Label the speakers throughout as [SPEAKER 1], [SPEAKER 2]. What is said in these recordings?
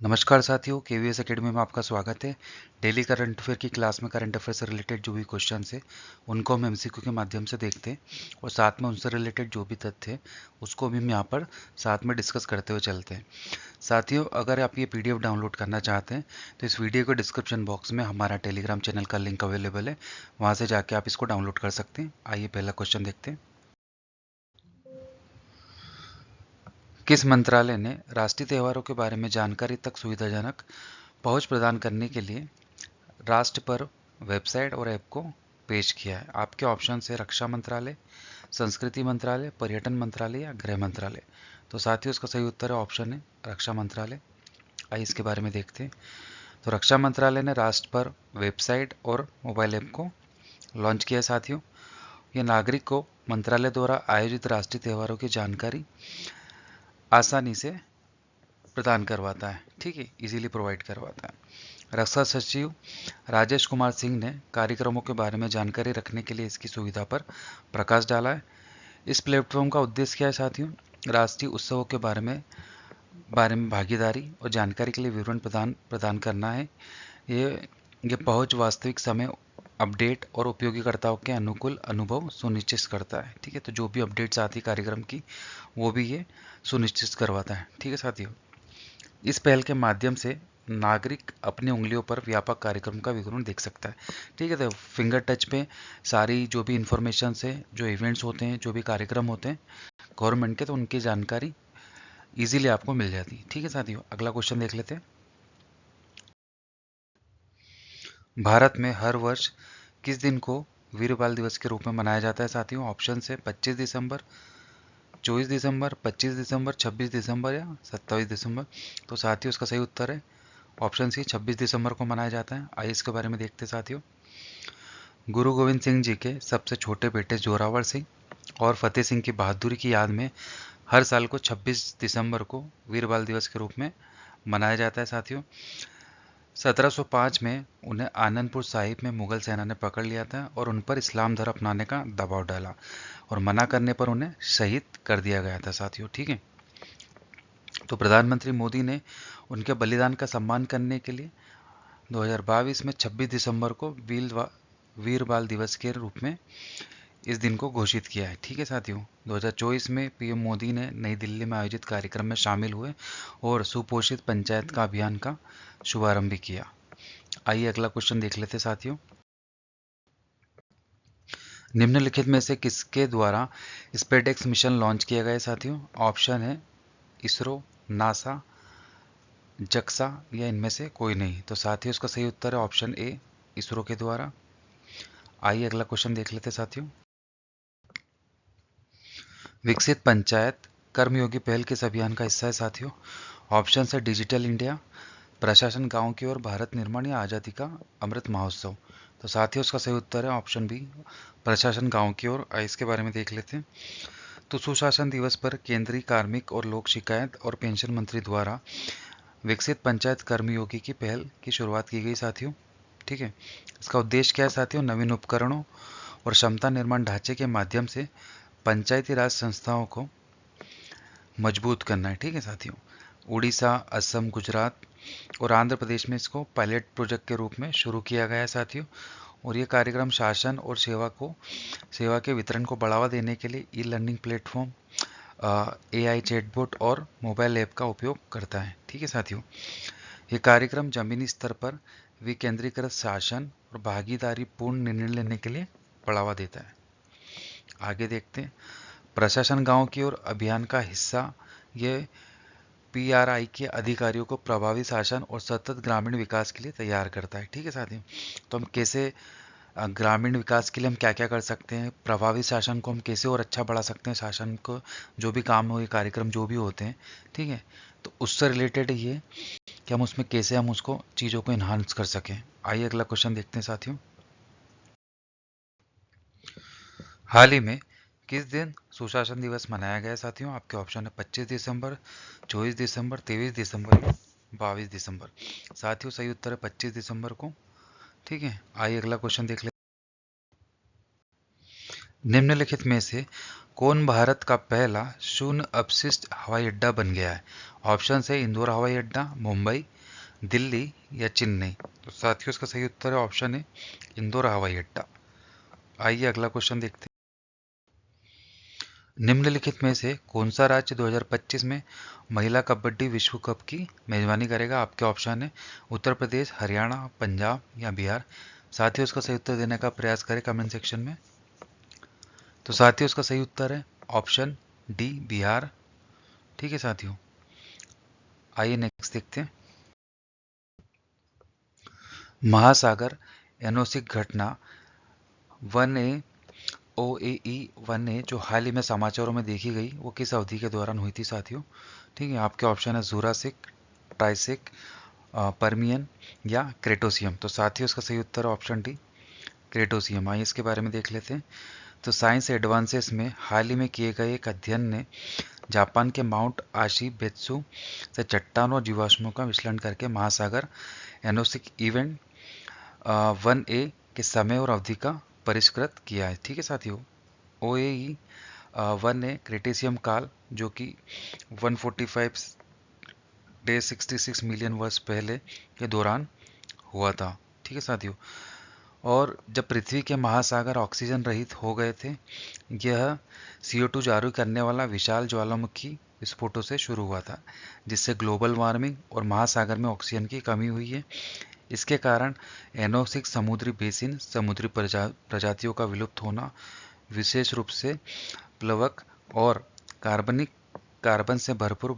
[SPEAKER 1] नमस्कार साथियों, KVS academy में आपका स्वागत है। डेली करंट अफेयर की क्लास में करंट अफेयर से रिलेटेड जो भी क्वेश्चन है उनको हम एमसीक्यू के माध्यम से देखते हैं और साथ में उनसे रिलेटेड जो भी तथ्य है उसको भी हम यहाँ पर साथ में डिस्कस करते हुए चलते हैं। साथियों, अगर आप ये पीडीएफ डाउनलोड करना चाहते हैं तो इस वीडियो के डिस्क्रिप्शन बॉक्स में हमारा टेलीग्राम चैनल का लिंक अवेलेबल है, वहाँ से जाके आप इसको डाउनलोड कर सकते हैं। आइए पहला क्वेश्चन देखते हैं। किस मंत्रालय ने राष्ट्रीय त्योहारों के बारे में जानकारी तक सुविधाजनक पहुंच प्रदान करने के लिए राष्ट्र पर्व वेबसाइट और ऐप को पेश किया है? आपके ऑप्शन है रक्षा मंत्रालय, संस्कृति मंत्रालय, पर्यटन मंत्रालय या गृह मंत्रालय। तो साथियों, इसका सही उत्तर है ऑप्शन है रक्षा मंत्रालय। आइए इसके बारे में देखते हैं। तो रक्षा मंत्रालय ने राष्ट्र पर्व वेबसाइट और मोबाइल ऐप को लॉन्च किया है। साथियों, ये नागरिक को मंत्रालय द्वारा आयोजित राष्ट्रीय त्योहारों की जानकारी आसानी से प्रदान करवाता है, ठीक है, इजीली प्रोवाइड करवाता है। रक्षा सचिव राजेश कुमार सिंह ने कार्यक्रमों के बारे में जानकारी रखने के लिए इसकी सुविधा पर प्रकाश डाला है। इस प्लेटफॉर्म का उद्देश्य क्या है साथियों? राष्ट्रीय उत्सवों के बारे में भागीदारी और जानकारी के लिए विवरण प्रदान करना है। ये पहुंच वास्तविक समय अपडेट और उपयोगकर्ताओं के अनुकूल अनुभव सुनिश्चित करता है, ठीक है। तो जो भी अपडेट्स आती है कार्यक्रम की वो भी ये सुनिश्चित करवाता है, ठीक है साथियों। इस पहल के माध्यम से नागरिक अपनी उंगलियों पर व्यापक कार्यक्रम का विवरण देख सकता है, ठीक है। तो फिंगर टच पे सारी जो भी इंफॉर्मेशन है, जो इवेंट्स होते हैं, जो भी कार्यक्रम होते हैं गवर्नमेंट के, तो उनकी जानकारी इजीली आपको मिल जाती है, ठीक है साथियों। अगला क्वेश्चन देख लेते हैं। भारत में हर वर्ष किस दिन को वीर बाल दिवस के रूप में मनाया जाता है साथियों? ऑप्शन है 25 दिसंबर, 24 दिसंबर, 25 दिसंबर, 26 दिसंबर या 27 दिसंबर। तो साथियों, इसका सही उत्तर है ऑप्शन सी, 26 दिसंबर को मनाया जाता है। आइए इसके बारे में देखते हैं साथियों। गुरु गोविंद सिंह जी के सबसे छोटे बेटे जोरावर सिंह और फतेह सिंह की बहादुरी की याद में हर साल को 26 दिसंबर को वीर बाल दिवस के रूप में मनाया जाता है साथियों। 1705 में उन्हें आनंदपुर साहिब में मुगल सेना ने पकड़ लिया था और उन पर इस्लाम धर्म अपनाने का दबाव डाला और मना करने पर उन्हें शहीद कर दिया गया था साथियों, ठीक है। तो प्रधानमंत्री मोदी ने उनके बलिदान का सम्मान करने के लिए 2022 में 26 दिसंबर को वीर बाल दिवस के रूप में इस दिन को घोषित किया है, ठीक है साथियों। 2024 में पीएम मोदी ने नई दिल्ली में आयोजित कार्यक्रम में शामिल हुए और सुपोषित पंचायत का अभियान का शुभारंभ भी किया। आइए अगला क्वेश्चन देख लेते साथियों। निम्नलिखित में से किसके द्वारा स्पेसएक्स मिशन लॉन्च किया गया है साथियों? ऑप्शन है इसरो, नासा, जक्सा या इनमें से कोई नहीं। तो साथियों, इसका सही उत्तर है ऑप्शन ए, इसरो के द्वारा। आइए अगला क्वेश्चन देख लेते साथियों। विकसित पंचायत कर्मयोगी पहल किस अभियान का हिस्सा है साथियों? ऑप्शन है डिजिटल इंडिया, प्रशासन गांव की ओर, भारत निर्माण या आज़ादी का अमृत महोत्सव। तो साथियों, इसका सही उत्तर है ऑप्शन बी, प्रशासन गांव की ओर। इसके बारे में देख लेते हैं। तो सुशासन दिवस पर केंद्रीय कार्मिक और लोक शिकायत और पेंशन मंत्री द्वारा विकसित पंचायत कर्मयोगी की पहल की शुरुआत की गई साथियों, ठीक है। इसका उद्देश्य क्या है साथियों? नवीन उपकरणों और क्षमता निर्माण ढांचे के माध्यम से पंचायती राज संस्थाओं को मजबूत करना है, ठीक है साथियों। उड़ीसा, असम, गुजरात और आंध्र प्रदेश में इसको पायलट प्रोजेक्ट के रूप में शुरू किया गया है साथियों। और ये कार्यक्रम शासन और सेवा के वितरण को बढ़ावा देने के लिए e learning platform, AI chatbot और मोबाइल ऐप का उपयोग करता है, ठीक है साथियों। ये कार्यक्रम जमीनी स्तर पर विकेंद्रीकृत शासन और भागीदारी पूर्ण निर्णय लेने के लिए बढ़ावा देता है। आगे देखते हैं। प्रशासन गांव की ओर अभियान का हिस्सा ये पीआरआई के अधिकारियों को प्रभावी शासन और सतत ग्रामीण विकास के लिए तैयार करता है, ठीक है साथियों। तो हम कैसे ग्रामीण विकास के लिए हम क्या क्या कर सकते हैं, प्रभावी शासन को हम कैसे और अच्छा बढ़ा सकते हैं, शासन को जो भी काम हो, ये कार्यक्रम जो भी होते हैं, ठीक है, तो उससे रिलेटेड ये कि हम उसमें कैसे हम उसको चीज़ों को इन्हांस कर सकें। आइए अगला क्वेश्चन देखते हैं साथियों। हाल ही में किस दिन सुशासन दिवस मनाया गया साथियों? आपके ऑप्शन है 25 दिसंबर, 24 दिसंबर, 23 दिसंबर या 22 दिसंबर। साथियों, सही उत्तर है 25 दिसंबर को, ठीक है। आइए अगला क्वेश्चन देख लेते हैं। निम्नलिखित में से कौन भारत का पहला शून्य अपशिष्ट हवाई अड्डा बन गया है? ऑप्शन है इंदौर हवाई अड्डा, मुंबई, दिल्ली या चेन्नई। तो साथियों इसका सही उत्तर है ऑप्शन है इंदौर हवाई अड्डा। आइए अगला क्वेश्चन देखते हैं। निम्नलिखित में से कौन सा राज्य 2025 में महिला कबड्डी विश्व कप की मेजबानी करेगा? आपके ऑप्शन है उत्तर प्रदेश, हरियाणा, पंजाब या बिहार। साथियों इसका सही उत्तर देने का प्रयास करें कमेंट सेक्शन में। तो साथियों इसका सही उत्तर है ऑप्शन डी, बिहार। ठीक है साथियों, आइए नेक्स्ट देखते हैं। महासागर एनोसिक घटना 1A OAE 1A जो हाल ही में समाचारों में देखी गई, वो किस अवधि के दौरान हुई थी साथियों? ठीक है, आपके ऑप्शन है जूरासिक, ट्राइसिक, पर्मियन या क्रेटोसियम। तो साथियों इसका सही उत्तर है ऑप्शन डी, क्रेटोसियम। आइए इसके बारे में देख लेते हैं। तो साइंस एडवांसेस में हाल ही में किए गए एक अध्ययन ने जापान के माउंट आशी बेत्सु से चट्टानों और जीवाश्मों का विश्लेषण करके महासागर एनोसिक इवेंट 1A के समय और अवधि का परिष्कृत किया है। ठीक है साथियों, OAE 1A क्रेटेशियम काल जो कि 145 डे 66 मिलियन वर्ष पहले के दौरान हुआ था। ठीक है साथियों, और जब पृथ्वी के महासागर ऑक्सीजन रहित हो गए थे, यह CO2 जारी करने वाला विशाल ज्वालामुखी विस्फोटों से शुरू हुआ था, जिससे ग्लोबल वार्मिंग और महासागर में ऑक्सीजन की कमी हुई है। इसके कारण एनोसिक समुद्री बेसिन, समुद्री प्रजातियों का विलुप्त होना, विशेष रूप से प्लवक और कार्बन से भरपूर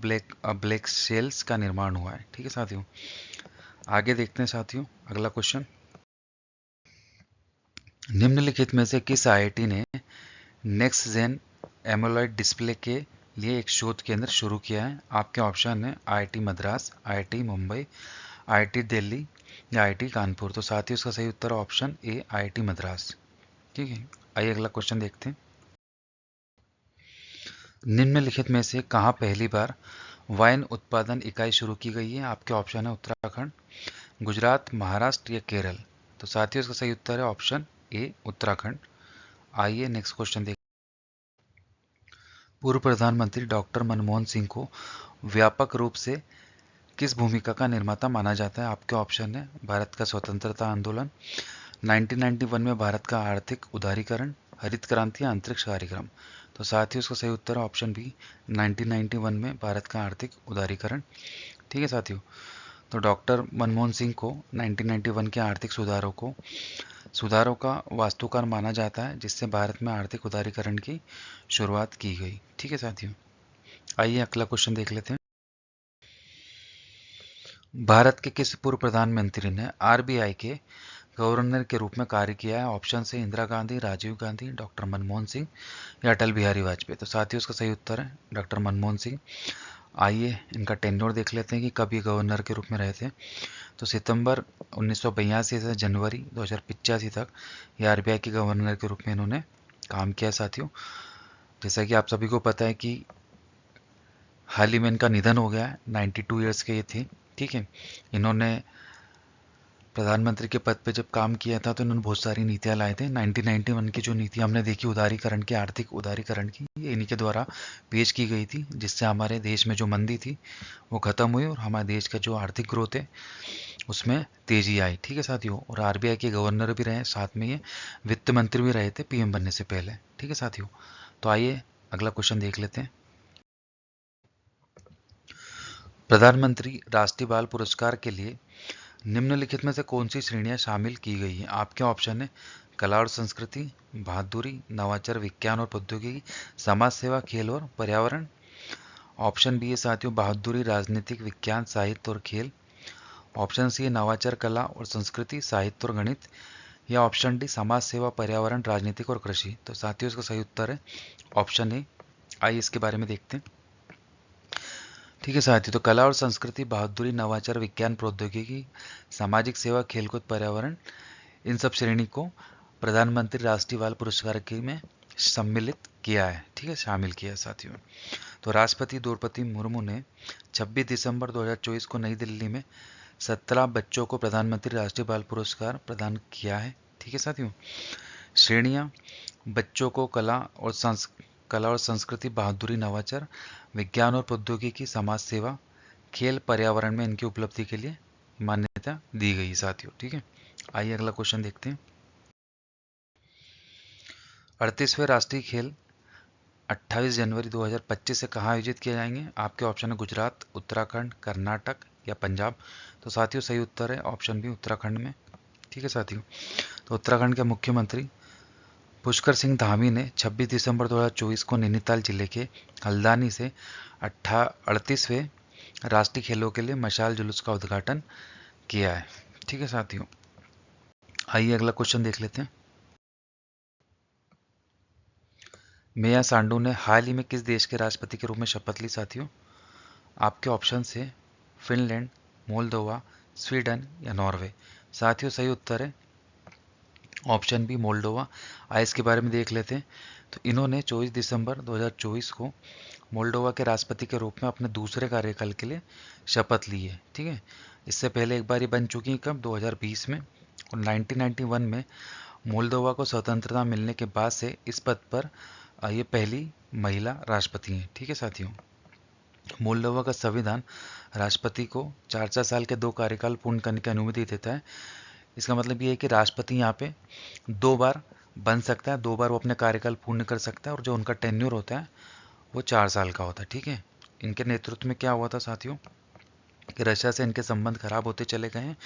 [SPEAKER 1] ब्लैक शेल्स का निर्माण हुआ है। ठीक है साथियों, आगे देखते हैं साथियों अगला क्वेश्चन। निम्नलिखित में से किस IIT ने नेक्स्ट जेन एमोलॉइड डिस्प्ले के लिए एक शोध केंद्र शुरू किया है? आपके ऑप्शन है IIT Madras, IIT Mumbai, IIT Delhi या IIT कानपुर। तो साथियों इसका सही उत्तर ऑप्शन ए, IIT मद्रास। ठीक है, आइए अगला क्वेश्चन देखते हैं। निम्नलिखित में से कहाँ पहली बार वाइन उत्पादन इकाई शुरू की गई है? आपके ऑप्शन है उत्तराखंड, गुजरात, महाराष्ट्र या केरल। तो साथियों इसका सही उत्तर है ऑप्शन ए, उत्तराखंड। आइए नेक्स्ट क्वेश्चन देखते हैं। पूर्व प्रधानमंत्री डॉक्टर मनमोहन सिंह को व्यापक रूप से किस भूमिका का निर्माता माना जाता है? आपके ऑप्शन है भारत का स्वतंत्रता आंदोलन, 1991 में भारत का आर्थिक उदारीकरण, हरित क्रांति या अंतरिक्ष कार्यक्रम। तो साथियों इसका सही उत्तर है ऑप्शन बी, 1991 में भारत का आर्थिक उदारीकरण। ठीक है साथियों, तो डॉक्टर मनमोहन सिंह को 1991 के आर्थिक सुधारों का वास्तुकार माना जाता है, जिससे भारत में आर्थिक उदारीकरण की शुरुआत की गई। ठीक है साथियों, आइए अगला क्वेश्चन देख लेते हैं। भारत के किस पूर्व प्रधानमंत्री ने RBI के गवर्नर के रूप में कार्य किया है? ऑप्शन से इंदिरा गांधी, राजीव गांधी, डॉक्टर मनमोहन सिंह या अटल बिहारी वाजपेयी। तो साथियों इसका सही उत्तर है डॉक्टर मनमोहन सिंह। आइए इनका टेन्योर देख लेते हैं कि कब ये गवर्नर के रूप में रहे थे। तो सितंबर 1982 से जनवरी 2085 तक ये RBI के गवर्नर के रूप में इन्होंने काम किया साथियों। जैसा कि आप सभी को पता है कि हाल ही में इनका निधन हो गया है, 92 ईयर्स के ये थे। ठीक है, इन्होंने प्रधानमंत्री के पद पे जब काम किया था तो इन्होंने बहुत सारी नीतियां लाए थे। 1991 की जो नीति हमने देखी उदारीकरण की, आर्थिक उदारीकरण की, ये इन्हीं के द्वारा पेश की गई थी, जिससे हमारे देश में जो मंदी थी वो खत्म हुई और हमारे देश का जो आर्थिक ग्रोथ है उसमें तेजी आई। ठीक है साथियों, और RBI के गवर्नर भी रहे, साथ में ये वित्त मंत्री भी रहे थे PM बनने से पहले। ठीक है साथियों, तो आइए अगला क्वेश्चन देख लेते हैं। प्रधानमंत्री राष्ट्रीय बाल पुरस्कार के लिए निम्नलिखित में से कौन सी श्रेणियां शामिल की गई हैं? आपके ऑप्शन है कला और संस्कृति, बहादुरी, नवाचार, विज्ञान और प्रौद्योगिकी, समाज सेवा, खेल और पर्यावरण। ऑप्शन बी है साथियों बहादुरी, राजनीतिक, विज्ञान, साहित्य और खेल। ऑप्शन सी है नवाचार, कला और संस्कृति, साहित्य और गणित। या ऑप्शन डी समाज सेवा, पर्यावरण, राजनीतिक और कृषि। तो साथियों इसका सही उत्तर है ऑप्शन ए। आइए इसके बारे में देखते हैं। ठीक है साथियों, तो कला और संस्कृति, बहादुरी, नवाचार, विज्ञान, प्रौद्योगिकी, सामाजिक सेवा, खेलकूद, पर्यावरण, इन सब श्रेणी को प्रधानमंत्री राष्ट्रीय बाल पुरस्कार के में सम्मिलित किया है। ठीक है, शामिल किया है साथियों। तो राष्ट्रपति द्रौपदी मुर्मू ने 26 दिसंबर 2024 को नई दिल्ली में 17 बच्चों को प्रधानमंत्री राष्ट्रीय बाल पुरस्कार प्रदान किया है। ठीक है साथियों, श्रेणियां बच्चों को कला और संस्कृति, बहादुरी, नवाचार, विज्ञान और प्रौद्योगिकी, समाज सेवा, खेल, पर्यावरण में इनकी उपलब्धि के लिए मान्यता दी गई साथियों। ठीक है, आइए अगला क्वेश्चन देखते हैं। 38वें राष्ट्रीय खेल 28 जनवरी 2025 से कहाँ आयोजित किए जाएंगे? आपके ऑप्शन है गुजरात, उत्तराखंड, कर्नाटक या पंजाब। तो साथियों सही उत्तर है ऑप्शन बी, उत्तराखंड में। ठीक है साथियों, तो उत्तराखंड के मुख्यमंत्री पुष्कर सिंह धामी ने 26 दिसंबर 2024 को नैनीताल जिले के हल्द्वानी से 38वें राष्ट्रीय खेलों के लिए मशाल जुलूस का उद्घाटन किया है। ठीक है साथियों, आइए अगला क्वेश्चन देख लेते हैं। मेया सांडू ने हाल ही में किस देश के राष्ट्रपति के रूप में शपथ ली साथियों? आपके ऑप्शन है फिनलैंड, मोल्दोवा, स्वीडन या नॉर्वे। साथियों सही उत्तर है ऑप्शन बी, मोल्डोवा। आइए इसके बारे में देख लेते हैं। तो इन्होंने 24 दिसंबर 2024 को मोल्डोवा के राष्ट्रपति के रूप में अपने दूसरे कार्यकाल के लिए शपथ ली है। ठीक है, इससे पहले एक बार ये बन चुकी है कब? 2020 में। और 1991 में मोल्दोवा को स्वतंत्रता मिलने के बाद से इस पद पर ये पहली महिला राष्ट्रपति हैं। ठीक है साथियों, मोल्दोवा का संविधान राष्ट्रपति को 4-4 साल के 2 कार्यकाल पूर्ण करने की अनुमति देता है। इसका मतलब ये है कि राष्ट्रपति यहाँ पे 2 बार बन सकता है, 2 बार वो अपने कार्यकाल पूर्ण कर सकता है, और जो उनका टेन्योर होता है वो 4 साल का होता है। ठीक है, इनके नेतृत्व में क्या हुआ था साथियों कि रशिया से इनके संबंध खराब होते चले गए हैं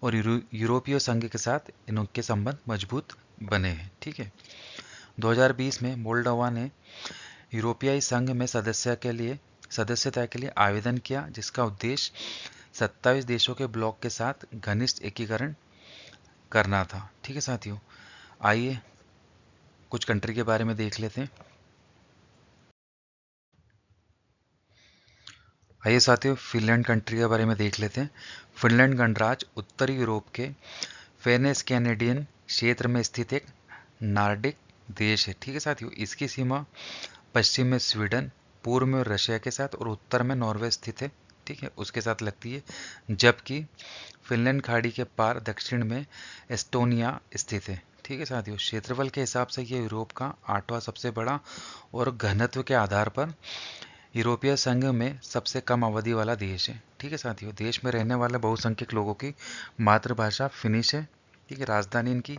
[SPEAKER 1] और यूरोपीय संघ के साथ इनके संबंध मजबूत बने हैं। ठीक है, 2020 में मोल्डोवा ने यूरोपीय संघ में सदस्यता के लिए आवेदन किया, जिसका उद्देश्य 27 देशों के ब्लॉक के साथ घनिष्ठ एकीकरण करना था। ठीक है साथियों, आइए कुछ कंट्री के बारे में देख लेते हैं। आइए साथियों फिनलैंड कंट्री के बारे में देख लेते हैं। फिनलैंड गणराज्य उत्तरी यूरोप के फेनेस कैनेडियन क्षेत्र में स्थित एक नार्डिक देश है। ठीक है साथियों, इसकी सीमा पश्चिम में स्वीडन, पूर्व में रशिया के साथ और उत्तर में नॉर्वे स्थित है। ठीक है, उसके साथ लगती है, जबकि फिनलैंड खाड़ी के पार दक्षिण में एस्टोनिया स्थित है। ठीक है साथियों, क्षेत्रफल के हिसाब से ये यूरोप का 8वां सबसे बड़ा और घनत्व के आधार पर यूरोपीय संघ में सबसे कम अवधि वाला देश है। ठीक है साथियों, देश में रहने वाले बहुसंख्यक लोगों की मातृभाषा फिनिश है। ठीक है, राजधानी इनकी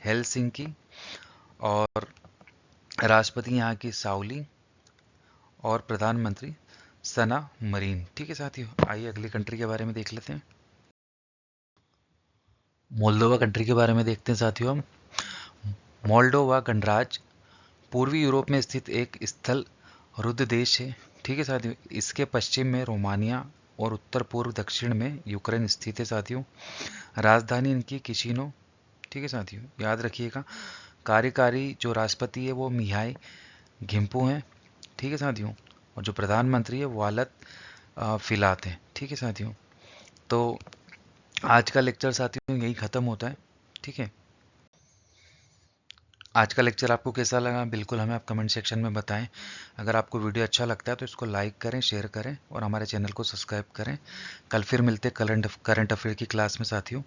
[SPEAKER 1] हेलसिंकी और राष्ट्रपति यहाँ की साउली और प्रधानमंत्री सना मरीन। ठीक है साथियों, आइए अगली कंट्री के बारे में देख लेते हैं। मोल्दोवा कंट्री के बारे में देखते हैं साथियों हम। मोल्डोवा गणराज्य पूर्वी यूरोप में स्थित एक स्थल रुद्ध देश है। ठीक है साथियों, इसके पश्चिम में रोमानिया और उत्तर पूर्व दक्षिण में यूक्रेन स्थित है साथियों। राजधानी इनकी किशिनो। ठीक है साथियों, याद रखिएगा, कार्यकारी जो राष्ट्रपति है वो मिहाई घिम्पू हैं। ठीक है साथियों, और जो प्रधानमंत्री है वालत फिलात हैं। ठीक है साथियों, तो आज का लेक्चर साथियों यही ख़त्म होता है। ठीक है, आज का लेक्चर आपको कैसा लगा बिल्कुल हमें आप कमेंट सेक्शन में बताएं। अगर आपको वीडियो अच्छा लगता है तो इसको लाइक करें, शेयर करें और हमारे चैनल को सब्सक्राइब करें। कल फिर मिलते हैं करंट अफेयर की क्लास में साथियों।